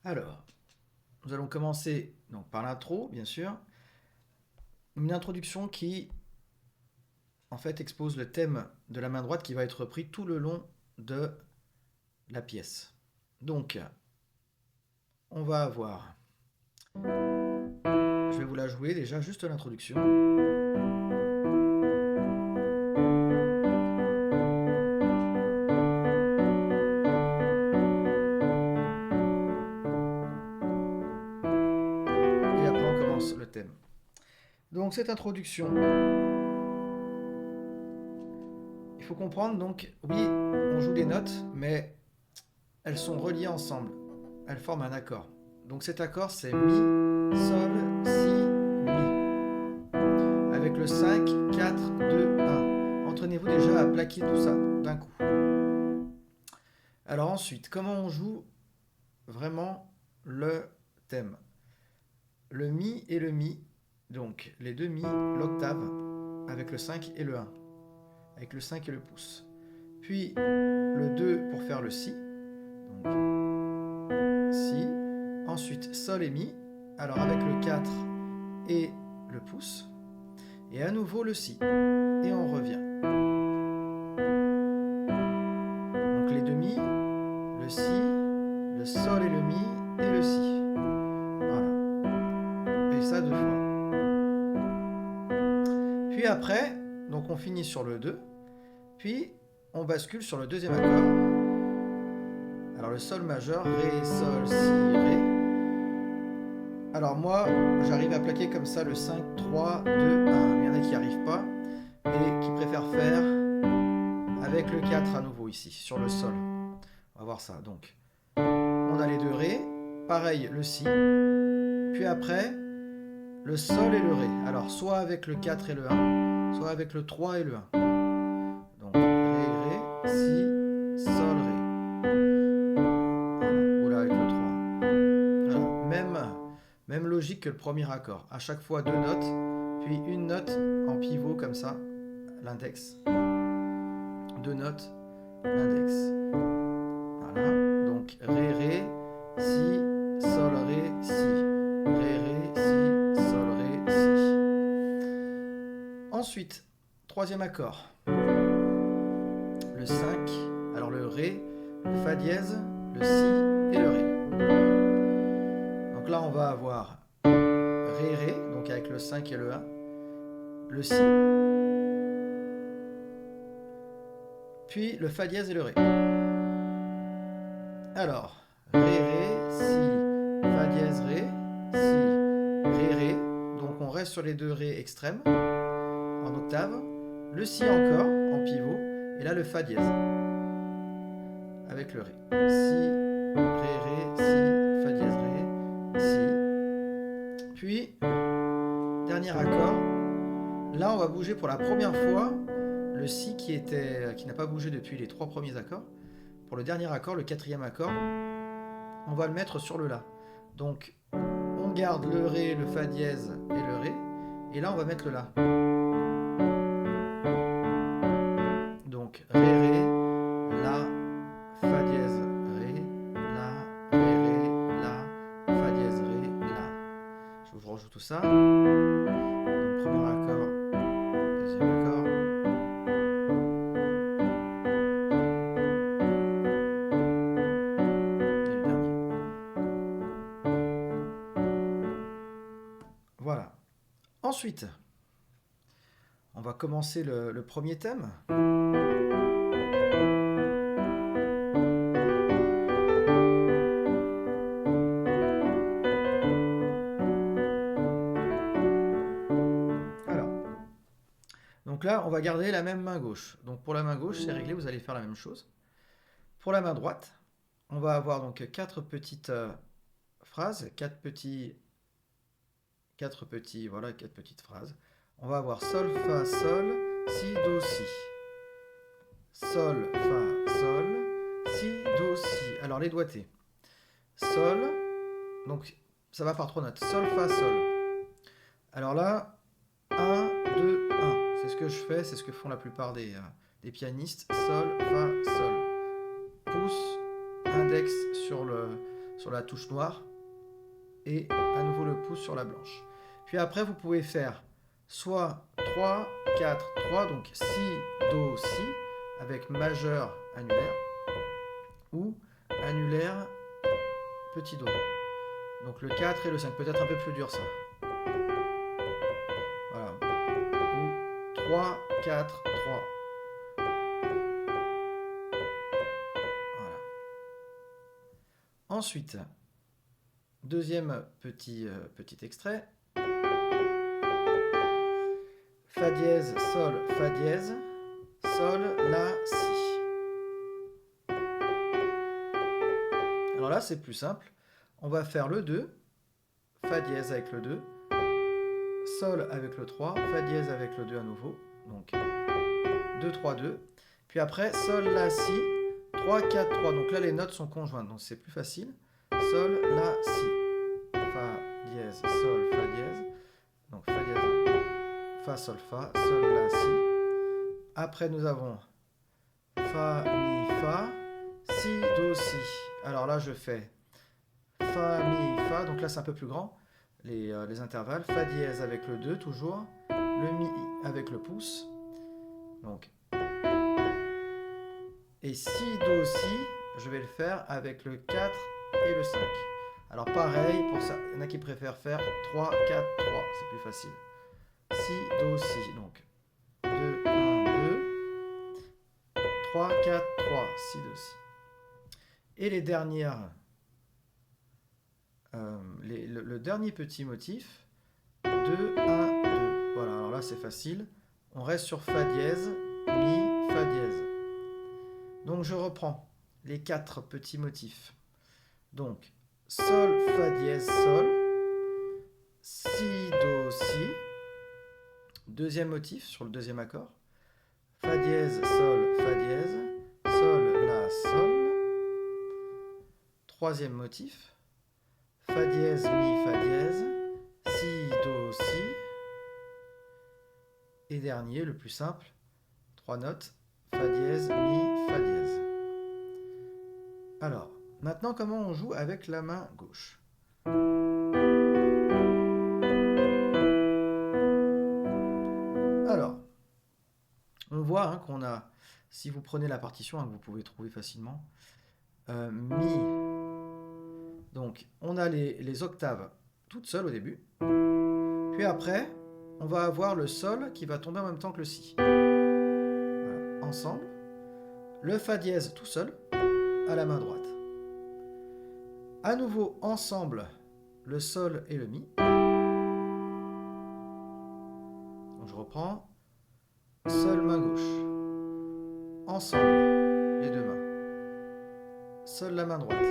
Alors, nous allons commencer donc, par l'intro, bien sûr. Une introduction qui, en fait, expose le thème de la main droite qui va être repris tout le long de la pièce. Donc, on va avoir... Je vais vous la jouer déjà, juste l'introduction. Et après, on commence le thème. Donc, cette introduction... Il faut comprendre, donc, oui, on joue des notes, mais elles sont reliées ensemble. Elles forment un accord. Donc cet accord, c'est Mi, Sol, Si, Mi. Avec le 5, 4, 2, 1. Entraînez-vous déjà à plaquer tout ça d'un coup. Alors ensuite, comment on joue vraiment le thème? Le Mi et le Mi, donc les deux Mi, l'octave, avec le 5 et le 1. Avec le 5 et le pouce. Puis le 2 pour faire le Si. Donc Si. Ensuite Sol et Mi. Alors avec le 4 et le pouce. Et à nouveau le Si. Et on revient. Donc les demi, le Si, le Sol et le Mi et le Si. Voilà. Et ça 2 fois. Puis après, donc on finit sur le 2. Puis on bascule sur le deuxième accord. Alors le Sol majeur, Ré, Sol, Si, Ré. Alors moi, j'arrive à plaquer comme ça le 5, 3, 2, 1. Il y en a qui n'y arrivent pas et qui préfèrent faire avec le 4 à nouveau ici, sur le Sol. On va voir ça. Donc, on a les deux Ré, pareil le Si, puis après, le Sol et le Ré. Alors, soit avec le 4 et le 1, soit avec le 3 et le 1. Donc, Ré, Ré, Si, Sol, Ré. Voilà. Ou là, avec le 3. Voilà. Même logique que le premier accord. À chaque fois deux notes, puis une note en pivot comme ça, l'index. Deux notes, l'index. Voilà. Donc Ré, Ré, Si, Sol, Ré, Si. Ré, Ré, Si, Sol, Ré, Si. Ensuite, troisième accord. Le 5, alors le Ré, le Fa dièse, le Si et le Ré. Donc là, on va avoir Ré, Ré, donc avec le 5 et le 1. Le Si. Puis le Fa dièse et le Ré. Alors, Ré, Ré, Si, Fa dièse, Ré, Si, Ré, Ré. Donc on reste sur les deux Ré extrêmes, en octave. Le Si encore, en pivot. Et là le Fa dièse. Avec le Ré. Si, Ré, Ré, Si, Fa dièse, Ré, Si. Puis, dernier accord. Là on va bouger pour la première fois le Si qui n'a pas bougé depuis les trois premiers accords. Pour le dernier accord, le quatrième accord, on va le mettre sur le La. Donc, on garde le Ré, le Fa dièse et le Ré. Et là, on va mettre le La. Donc, Ré, Ré, La, Fa dièse, Ré, La, Ré, Ré, La, Fa dièse, Ré, La. Je vous rejoue tout ça. Donc, premier accord, deuxième accord. Voilà. Ensuite, on va commencer le premier thème. Alors, donc là, on va garder la même main gauche. Donc pour la main gauche, c'est réglé, vous allez faire la même chose. Pour la main droite, on va avoir donc quatre petites phrases, quatre petites phrases. On va avoir Sol, Fa, Sol, Si, Do, Si. Sol, Fa, Sol, Si, Do, Si. Alors les doigtés. Sol, donc ça va par trois notes. Sol, Fa, Sol. Alors là, 1, 2, 1. C'est ce que je fais, c'est ce que font la plupart des pianistes. Sol, Fa, Sol. Pouce, index sur sur la touche noire et à nouveau le pouce sur la blanche. Puis après, vous pouvez faire soit 3, 4, 3, donc Si, Do, Si, avec majeur, annulaire, ou annulaire, petit Do. Donc le 4 et le 5, peut-être un peu plus dur ça. Voilà. Ou 3, 4, 3. Voilà. Ensuite, deuxième petit extrait. Fa dièse, Sol, Fa dièse, Sol, La, Si. Alors là, c'est plus simple. On va faire le 2, Fa dièse avec le 2, Sol avec le 3, Fa dièse avec le 2 à nouveau. Donc 2, 3, 2. Puis après, Sol, La, Si, 3, 4, 3. Donc là, les notes sont conjointes, donc c'est plus facile. Sol, La, Si. Fa dièse, Sol, Fa dièse. Donc Fa dièse, Fa, Sol, Fa, Sol, La, Si. Après, nous avons Fa, Mi, Fa, Si, Do, Si. Alors là, je fais Fa, Mi, Fa. Donc là, c'est un peu plus grand, les intervalles. Fa dièse avec le 2, toujours. Le Mi avec le pouce. Donc. Et Si, Do, Si, je vais le faire avec le 4 et le 5. Alors pareil, pour ça, il y en a qui préfèrent faire 3, 4, 3. C'est plus facile. Si, Do, Si. Donc 2, 1, 2. 3, 4, 3. Si, Do, Si. Et les dernières, le dernier petit motif, 2, 1, 2. Voilà, alors là c'est facile. On reste sur Fa dièse, Mi, Fa dièse. Donc je reprends les 4 petits motifs. Donc Sol, Fa dièse, Sol, Si, Do, Si. Deuxième motif sur le deuxième accord. Fa dièse, Sol, Fa dièse, Sol, La, Sol. Troisième motif. Fa dièse, Mi, Fa dièse, Si, Do, Si. Et dernier, le plus simple, 3 notes. Fa dièse, Mi, Fa dièse. Alors, maintenant, comment on joue avec la main gauche? Alors, on voit qu'on a, si vous prenez la partition, que vous pouvez trouver facilement, Mi. Donc, on a les octaves toutes seules au début. Puis après, on va avoir le Sol qui va tomber en même temps que le Si. Voilà, ensemble. Le Fa dièse tout seul, à la main droite. À nouveau, ensemble, le Sol et le Mi. Donc, je reprends. Seule main gauche. Ensemble, les deux mains. Seule la main droite.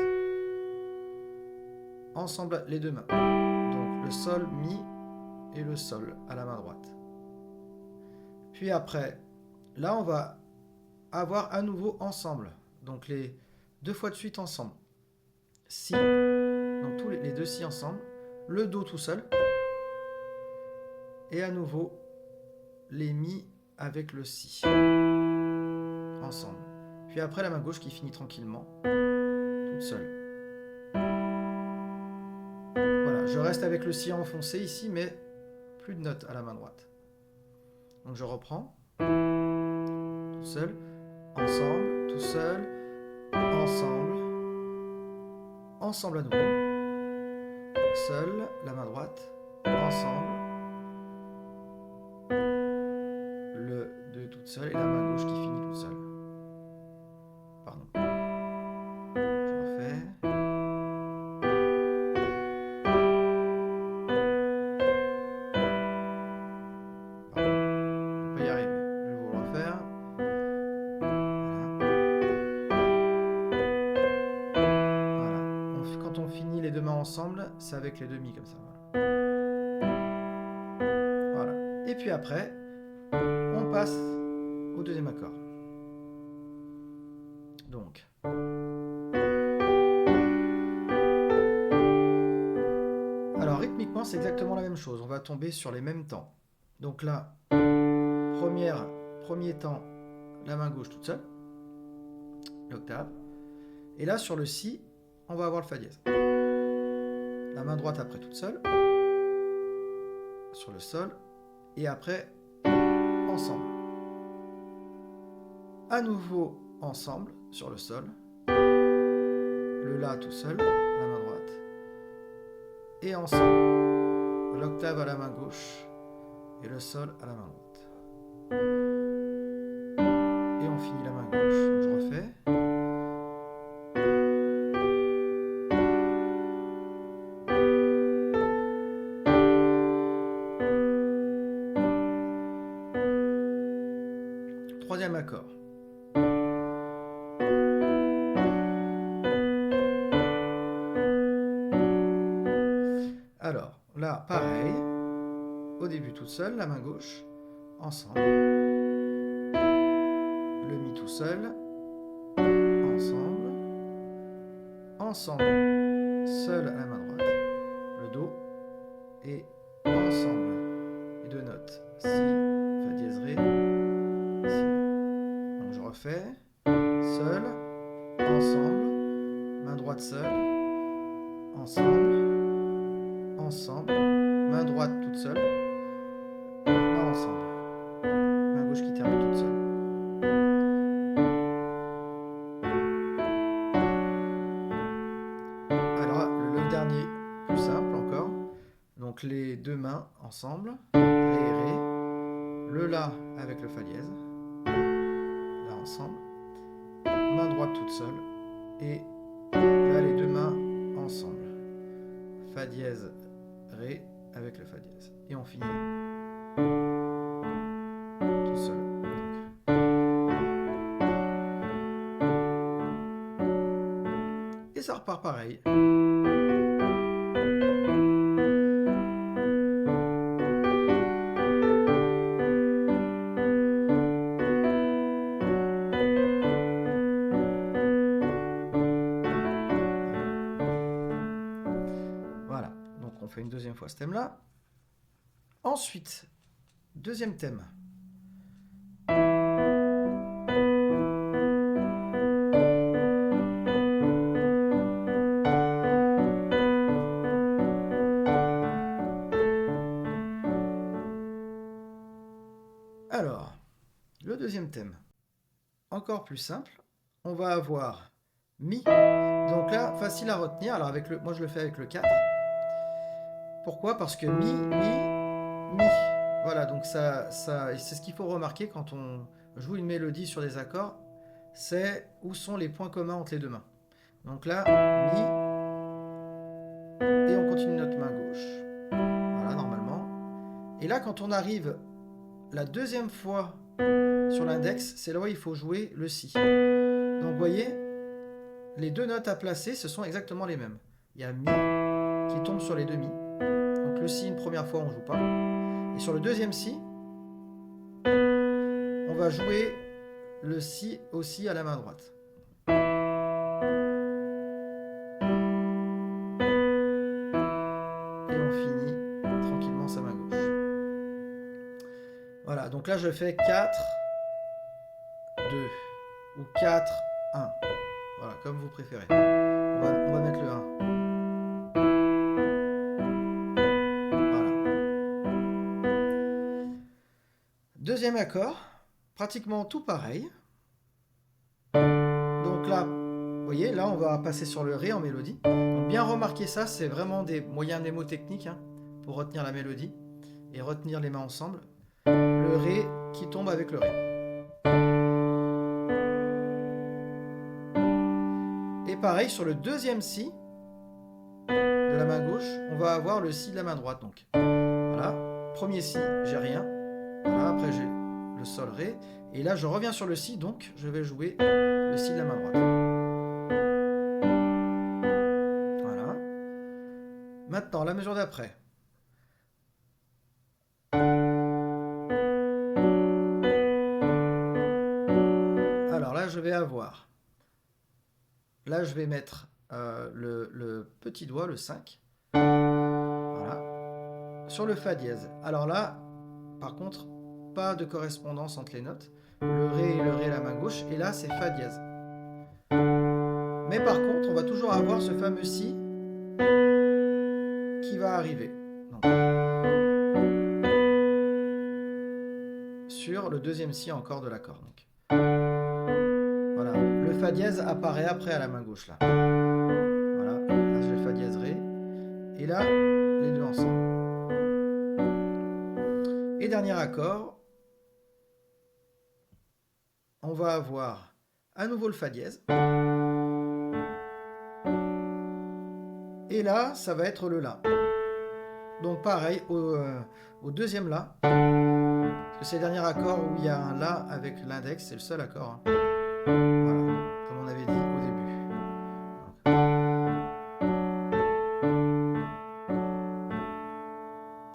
Ensemble, les deux mains. Donc, le Sol, Mi et le Sol à la main droite. Puis après, là, on va avoir à nouveau ensemble. Donc, les 2 fois de suite ensemble. Si. Donc, tous les 2 Si ensemble. Le Do tout seul. Et à nouveau, les Mi avec le Si. Ensemble. Puis après, la main gauche qui finit tranquillement. Toute seule. Voilà, je reste avec le Si enfoncé ici, mais plus de notes à la main droite. Donc je reprends. Tout seul. Ensemble. Tout seul. Ensemble. Ensemble à nouveau. Seul. La main droite. Ensemble. Le 2 toute seule et la main gauche qui finit toute seule. Pardon. Je refais. Pardon. Je ne vais pas y arriver. Je vais vous le refaire. Voilà. Quand on finit les deux mains ensemble, c'est avec les deux Mi comme ça. Voilà. Et puis après, on passe au deuxième accord. Donc. Alors rythmiquement, c'est exactement la même chose. On va tomber sur les mêmes temps. Donc là, premier temps, la main gauche toute seule, l'octave. Et là, sur le Si, on va avoir le Fa dièse. la main droite après toute seule, sur le sol, et après ensemble. À nouveau ensemble, sur le sol, le La tout seul, la main droite, et ensemble, l'octave à la main gauche, et le Sol à la main droite. Et on finit la main gauche, donc je refais. Troisième accord. Alors, là, pareil. Au début toute seule, la main gauche, ensemble. Le Mi tout seul, ensemble. Ensemble, seul à la main droite. Le Do, et ensemble. Les deux notes, Si, Fa dièse, Ré, Si. Donc je refais. Seul, ensemble, main droite seule, ensemble, ensemble, main droite toute seule, pas ensemble, main gauche qui termine toute seule. Alors le dernier, plus simple encore, donc les deux mains ensemble, Ré et Ré, le La avec le Fa dièse, là ensemble, main droite toute seule, et là les deux mains ensemble, Fa dièse, Ré avec le Fa dièse. Et on finit tout seul. Et ça repart pareil. Voilà, donc on fait une deuxième fois ce thème-là. Ensuite, deuxième thème. Alors, le deuxième thème, encore plus simple, on va avoir Mi. Donc là, facile à retenir. Alors moi je le fais avec le 4. Pourquoi? Parce que Mi, Mi, Mi. Voilà, donc c'est ce qu'il faut remarquer quand on joue une mélodie sur des accords, c'est où sont les points communs entre les deux mains. Donc là, Mi, et on continue notre main gauche. Voilà, normalement. Et là, quand on arrive la deuxième fois sur l'index, c'est là où il faut jouer le Si. Donc vous voyez, les deux notes à placer, ce sont exactement les mêmes. Il y a Mi qui tombe sur les deux Mi. Donc le Si, une première fois, on ne joue pas. Et sur le deuxième Si, on va jouer le Si aussi à la main droite. Et on finit tranquillement sa main gauche. Voilà, donc là je fais 4, 2 ou 4, 1. Voilà, comme vous préférez. On va mettre le 1. Deuxième accord, pratiquement tout pareil. Donc là, vous voyez, là on va passer sur le Ré en mélodie. Donc bien remarquer ça, c'est vraiment des moyens mnémotechniques pour retenir la mélodie et retenir les mains ensemble. Le Ré qui tombe avec le Ré. Et pareil, sur le deuxième Si de la main gauche, on va avoir le Si de la main droite. Donc voilà, premier Si, j'ai rien. Voilà, après j'ai le Sol, Ré. Et là, je reviens sur le Si, donc je vais jouer le Si de la main droite. Voilà. Maintenant, la mesure d'après. Alors là, je vais avoir... Là, je vais mettre le petit doigt, le 5. Voilà. Sur le Fa dièse. Alors là, par contre, pas de correspondance entre les notes. Le Ré et le Ré, la main gauche. Et là, c'est Fa dièse. Mais par contre, on va toujours avoir ce fameux Si qui va arriver. Donc, sur le deuxième si encore de l'accord. Voilà, le fa dièse apparaît après à la main gauche là. Voilà, là j'ai le fa dièse ré. Et là, les deux ensemble. Et dernier accord, on va avoir à nouveau le fa dièse. Et là, ça va être le la. Donc pareil, au deuxième la, parce que c'est le dernier accord où il y a un la avec l'index, c'est le seul accord. Hein. Voilà, comme on avait dit au début.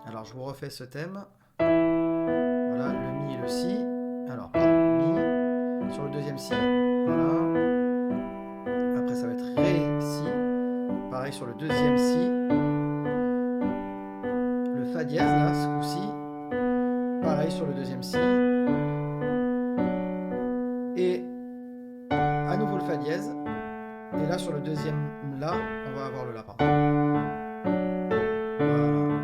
Alors je vous refais ce thème. Voilà, le mi et le si. Alors, pardon, mi sur le deuxième si. Voilà. Après ça va être ré, si. Pareil sur le deuxième si. Le fa dièse là, ce coup-ci. Pareil sur le deuxième si. Et à nouveau le fa dièse. Et là sur le deuxième la, on va avoir le la. Pardon. Voilà.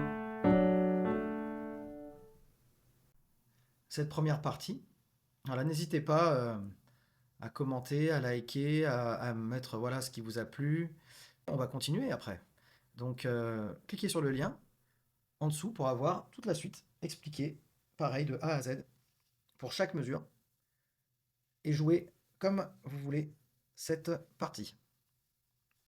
Cette première partie. Voilà, n'hésitez pas à commenter, à liker, à mettre voilà, ce qui vous a plu. On va continuer après. Donc cliquez sur le lien en dessous pour avoir toute la suite expliquée, pareil de A à Z, pour chaque mesure, et jouer comme vous voulez cette partie.